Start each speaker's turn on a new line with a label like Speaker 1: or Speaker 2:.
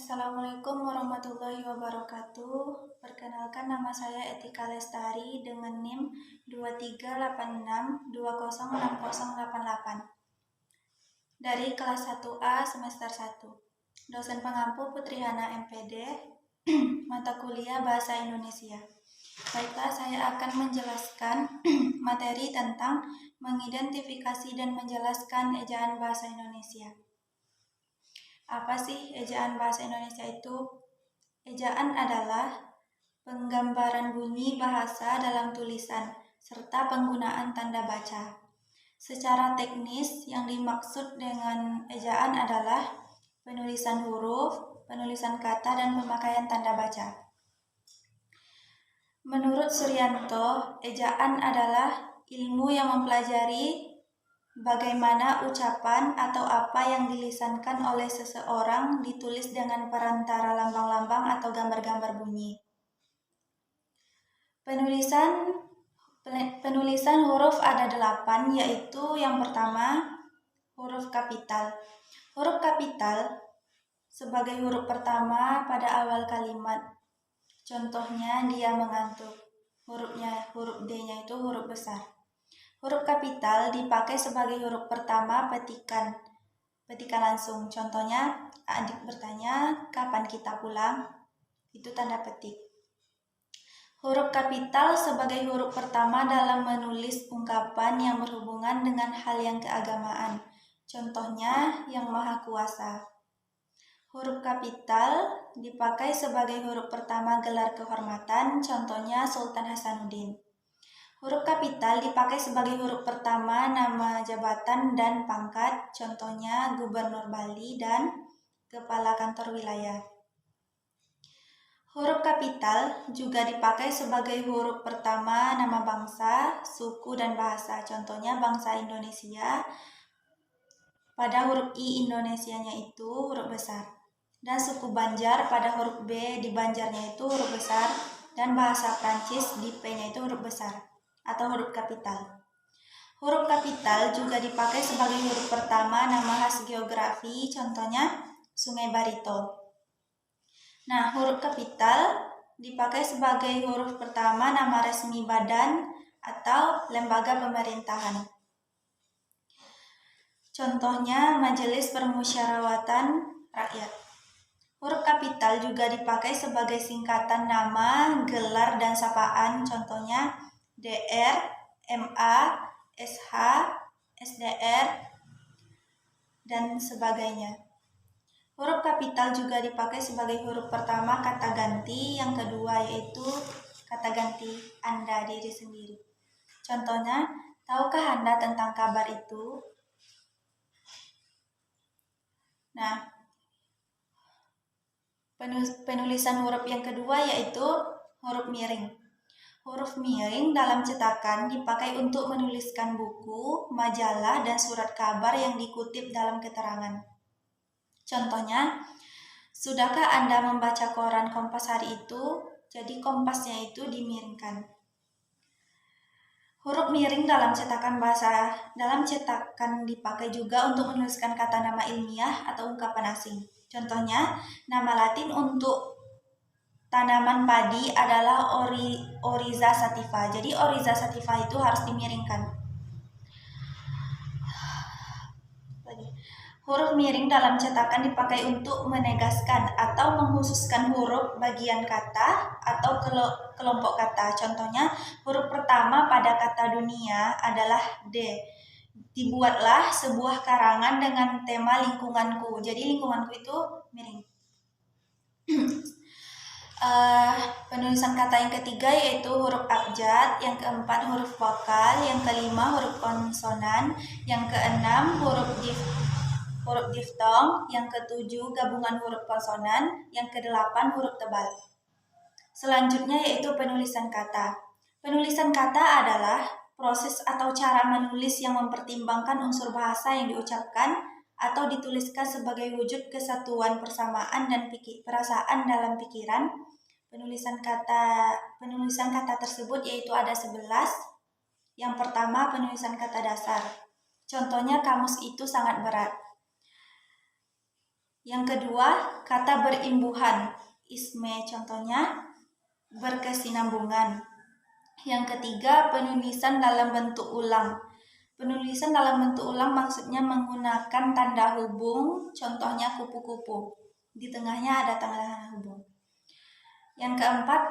Speaker 1: Assalamualaikum warahmatullahi wabarakatuh. Perkenalkan, nama saya Etika Lestari dengan NIM 2386206088 dari kelas 1A semester 1. Dosen pengampu Putri Hana MPD, mata kuliah Bahasa Indonesia. Baiklah, saya akan menjelaskan materi tentang mengidentifikasi dan menjelaskan ejaan bahasa Indonesia. Apa sih ejaan bahasa Indonesia itu? Ejaan adalah penggambaran bunyi bahasa dalam tulisan serta penggunaan tanda baca. Secara teknis, yang dimaksud dengan ejaan adalah penulisan huruf, penulisan kata, dan pemakaian tanda baca. Menurut Suryanto, ejaan adalah ilmu yang mempelajari bagaimana ucapan atau apa yang dilisankan oleh seseorang ditulis dengan perantara lambang-lambang atau gambar-gambar bunyi. Penulisan huruf ada 8, yaitu yang pertama, huruf kapital. Huruf kapital sebagai huruf pertama pada awal kalimat. Contohnya, dia mengantuk. Huruf D-nya itu huruf besar. Huruf kapital dipakai sebagai huruf pertama petikan langsung. Contohnya, adik bertanya, kapan kita pulang? Itu tanda petik. Huruf kapital sebagai huruf pertama dalam menulis ungkapan yang berhubungan dengan hal yang keagamaan. Contohnya, Yang Maha Kuasa. Huruf kapital dipakai sebagai huruf pertama gelar kehormatan. Contohnya, Sultan Hasanuddin. Huruf kapital dipakai sebagai huruf pertama nama jabatan dan pangkat, contohnya Gubernur Bali dan Kepala Kantor Wilayah. Huruf kapital juga dipakai sebagai huruf pertama nama bangsa, suku, dan bahasa, contohnya bangsa Indonesia. Pada huruf I Indonesianya itu huruf besar, dan suku Banjar pada huruf B di Banjarnya itu huruf besar, dan bahasa Prancis di P-nya itu huruf besar atau huruf kapital. Huruf kapital juga dipakai sebagai huruf pertama nama khas geografi, contohnya Sungai Barito. Nah, huruf kapital dipakai sebagai huruf pertama nama resmi badan atau lembaga pemerintahan. Contohnya Majelis Permusyawaratan Rakyat. Huruf kapital juga dipakai sebagai singkatan nama, gelar, dan sapaan, contohnya DR, MA, SH, SDR, dan sebagainya. Huruf kapital juga dipakai sebagai huruf pertama kata ganti, yang kedua yaitu kata ganti Anda diri sendiri. Contohnya, tahukah Anda tentang kabar itu? Nah, penulisan huruf yang kedua yaitu huruf miring. Huruf miring dalam cetakan dipakai untuk menuliskan buku, majalah, dan surat kabar yang dikutip dalam keterangan. Contohnya, sudahkah Anda membaca koran Kompas hari itu? Jadi kompasnya itu dimiringkan. Huruf miring dalam cetakan dipakai juga untuk menuliskan kata nama ilmiah atau ungkapan asing. Contohnya, nama Latin untuk tanaman padi adalah Oryza sativa. Jadi Oryza sativa itu harus dimiringkan. Huruf miring dalam cetakan dipakai untuk menegaskan atau menghususkan huruf bagian kata atau kelompok kata. Contohnya, huruf pertama pada kata dunia adalah D. Dibuatlah sebuah karangan dengan tema lingkunganku. Jadi lingkunganku itu miring. Penulisan kata yang ketiga yaitu huruf abjad, yang keempat huruf vokal, yang kelima huruf konsonan, yang keenam huruf diftong, yang ketujuh gabungan huruf konsonan, yang kedelapan huruf tebal. Selanjutnya yaitu penulisan kata. Penulisan kata adalah proses atau cara menulis yang mempertimbangkan unsur bahasa yang diucapkan atau dituliskan sebagai wujud kesatuan persamaan dan perasaan dalam pikiran. Penulisan kata tersebut yaitu ada 11. Yang pertama, penulisan kata dasar. Contohnya, kamus itu sangat berat. Yang kedua, kata berimbuhan. Isme contohnya berkesinambungan. Yang ketiga, penulisan dalam bentuk ulang. Penulisan dalam bentuk ulang maksudnya menggunakan tanda hubung, contohnya kupu-kupu. Di tengahnya ada tanda hubung. Yang keempat,